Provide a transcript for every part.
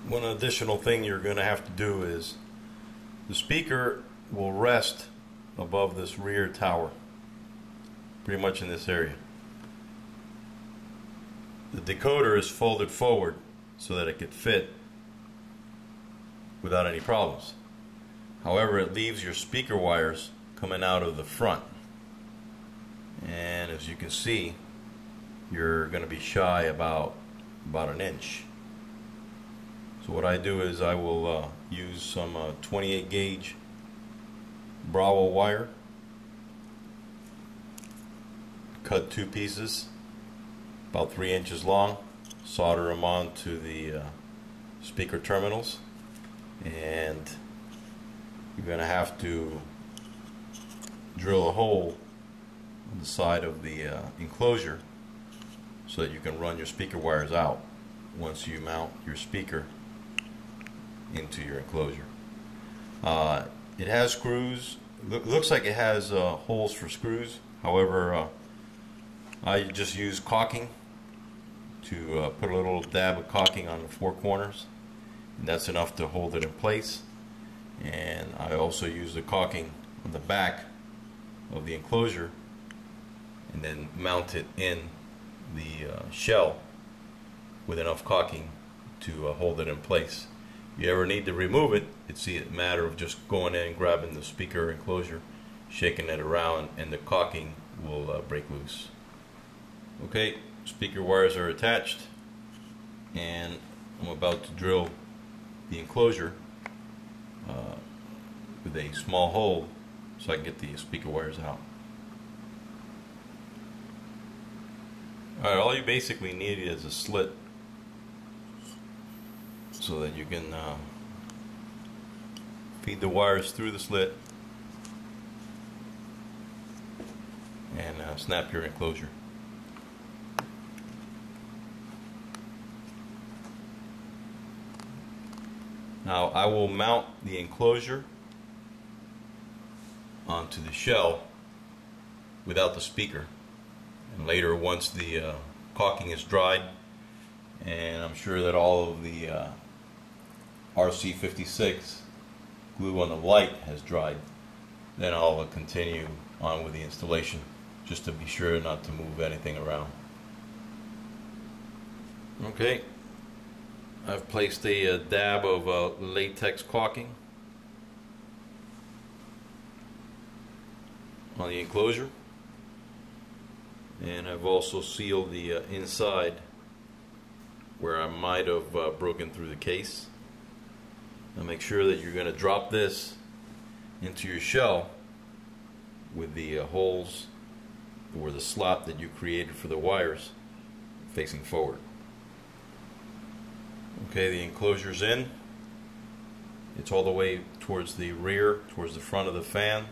One additional thing you're going to have to do is the speaker will rest above this rear tower, pretty much in this area. The decoder is folded forward so that it could fit without any problems. However, it leaves your speaker wires coming out of the front, and as you can see, you're going to be shy about an inch. So what I do is I will use some 28 gauge Bravo wire, cut two pieces about 3 inches long, solder them onto the speaker terminals, and you're going to have to drill a hole on the side of the enclosure so that you can run your speaker wires out once you mount your speaker into your enclosure. It has screws. Looks like it has holes for screws. However, I just use caulking to put a little dab of caulking on the four corners, and that's enough to hold it in place. And I also use the caulking on the back of the enclosure and then mount it in the shell with enough caulking to hold it in place. If you ever need to remove it, it's a matter of just going in and grabbing the speaker enclosure, shaking it around, and the caulking will break loose. Okay, speaker wires are attached, and I'm about to drill the enclosure with a small hole so I can get the speaker wires out. Alright, all you basically need is a slit so that you can feed the wires through the slit and snap your enclosure. Now I will mount the enclosure onto the shell without the speaker, and later, once the caulking is dried and I'm sure that all of the RC56 glue on the light has dried, then I'll continue on with the installation, just to be sure not to move anything around. Okay, I've placed a dab of latex caulking on the enclosure, and I've also sealed the inside where I might have broken through the case. Now make sure that you're going to drop this into your shell with the holes or the slot that you created for the wires facing forward. Okay, the enclosure's in. It's all the way towards the rear, towards the front of the fan,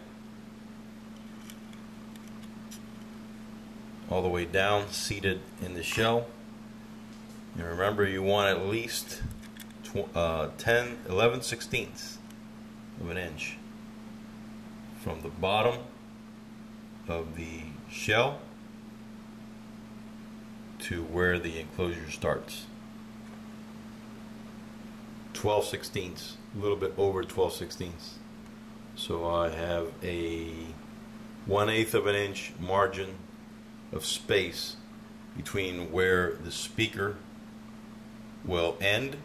all the way down, seated in the shell. And remember, you want at least 11/16 of an inch from the bottom of the shell to where the enclosure starts. 12/16, a little bit over 12/16. So I have a 1/8 of an inch margin of space between where the speaker will end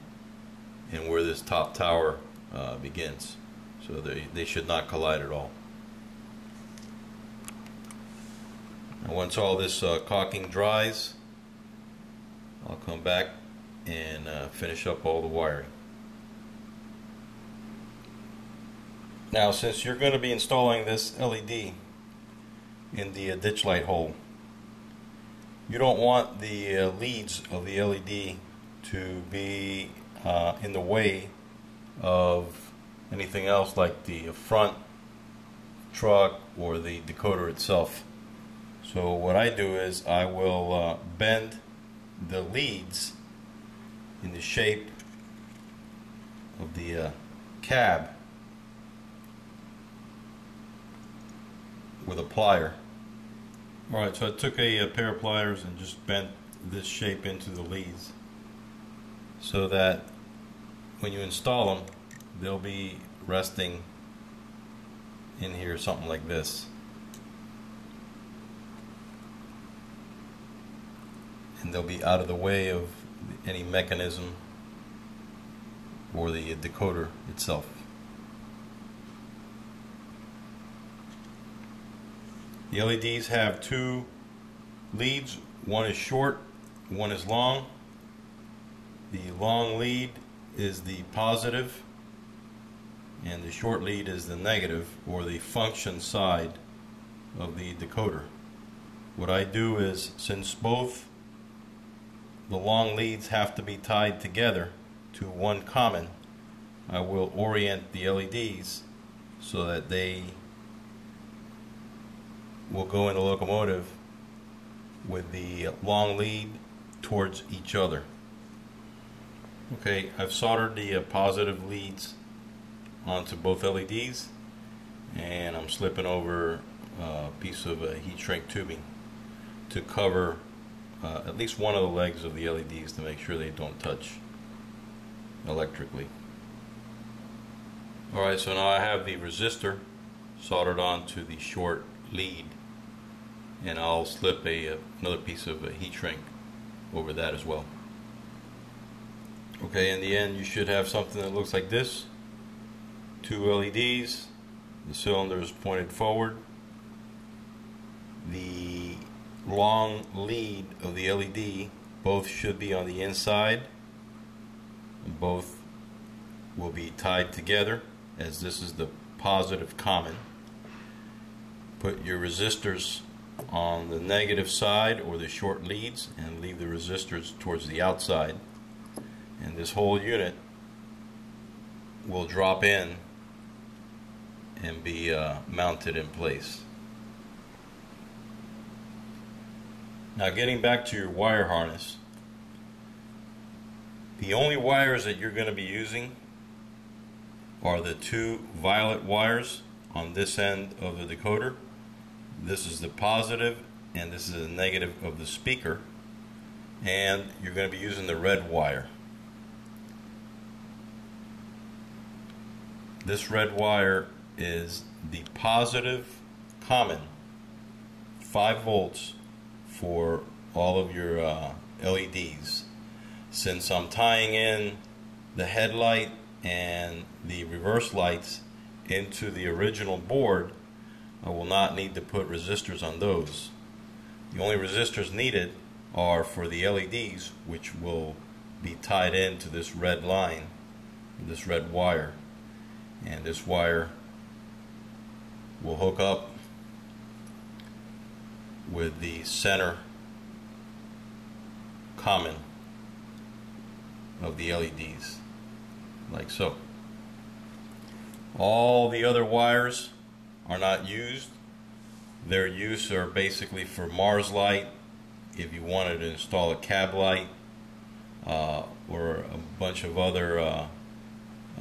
and where this top tower begins. So they should not collide at all. Now once all this caulking dries, I'll come back and finish up all the wiring. Now, since you're going to be installing this LED in the ditch light hole, you don't want the leads of the LED to be in the way of anything else like the front truck or the decoder itself. So what I do is I will bend the leads in the shape of the cab with a plier. Alright, so I took a pair of pliers and just bent this shape into the leads so that when you install them, they'll be resting in here, something like this. And they'll be out of the way of any mechanism or the decoder itself. The LEDs have two leads. One is short, one is long. The long lead is the positive and the short lead is the negative, or the function side of the decoder. What I do is, since both the long leads have to be tied together to one common, I will orient the LEDs so that they will go in the locomotive with the long lead towards each other. Okay, I've soldered the positive leads onto both LEDs, and I'm slipping over a piece of heat shrink tubing to cover at least one of the legs of the LEDs to make sure they don't touch electrically. Alright, so now I have the resistor soldered onto the short lead, and I'll slip another piece of heat shrink over that as well. Okay, in the end you should have something that looks like this. Two LEDs, the cylinder is pointed forward. The long lead of the LED, both should be on the inside, and both will be tied together, as this is the positive common. Put your resistors on the negative side or the short leads and leave the resistors towards the outside, and this whole unit will drop in and be mounted in place. Now, getting back to your wire harness, the only wires that you're going to be using are the two violet wires on this end of the decoder. This is the positive and this is the negative of the speaker, and you're going to be using the red wire. This red wire is the positive common, 5 volts for all of your LEDs. Since I'm tying in the headlight and the reverse lights into the original board, I will not need to put resistors on those. The only resistors needed are for the LEDs, which will be tied into this red line, this red wire, and this wire will hook up with the center common of the LEDs, like so. All the other wires are not used. Their use are basically for Mars light, if you wanted to install a cab light, or a bunch of other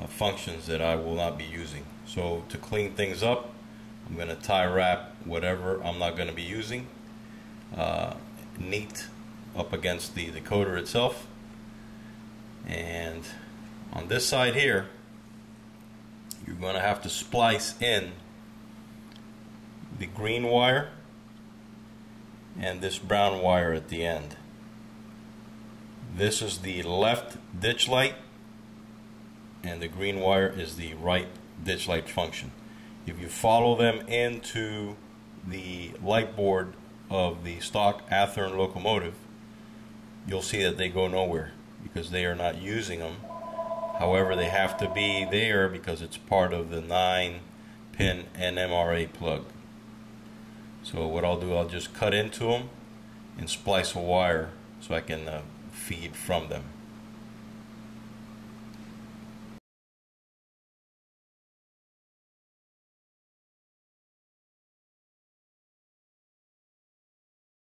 functions that I will not be using. So to clean things up, I'm going to tie wrap whatever I'm not going to be using neat up against the decoder itself. And on this side here, you're going to have to splice in the green wire and this brown wire at the end. This is the left ditch light and the green wire is the right ditch light function. If you follow them into the light board of the stock Athearn locomotive, you'll see that they go nowhere because they are not using them. However, they have to be there because it's part of the 9-pin NMRA plug. So what I'll do, I'll just cut into them and splice a wire so I can feed from them.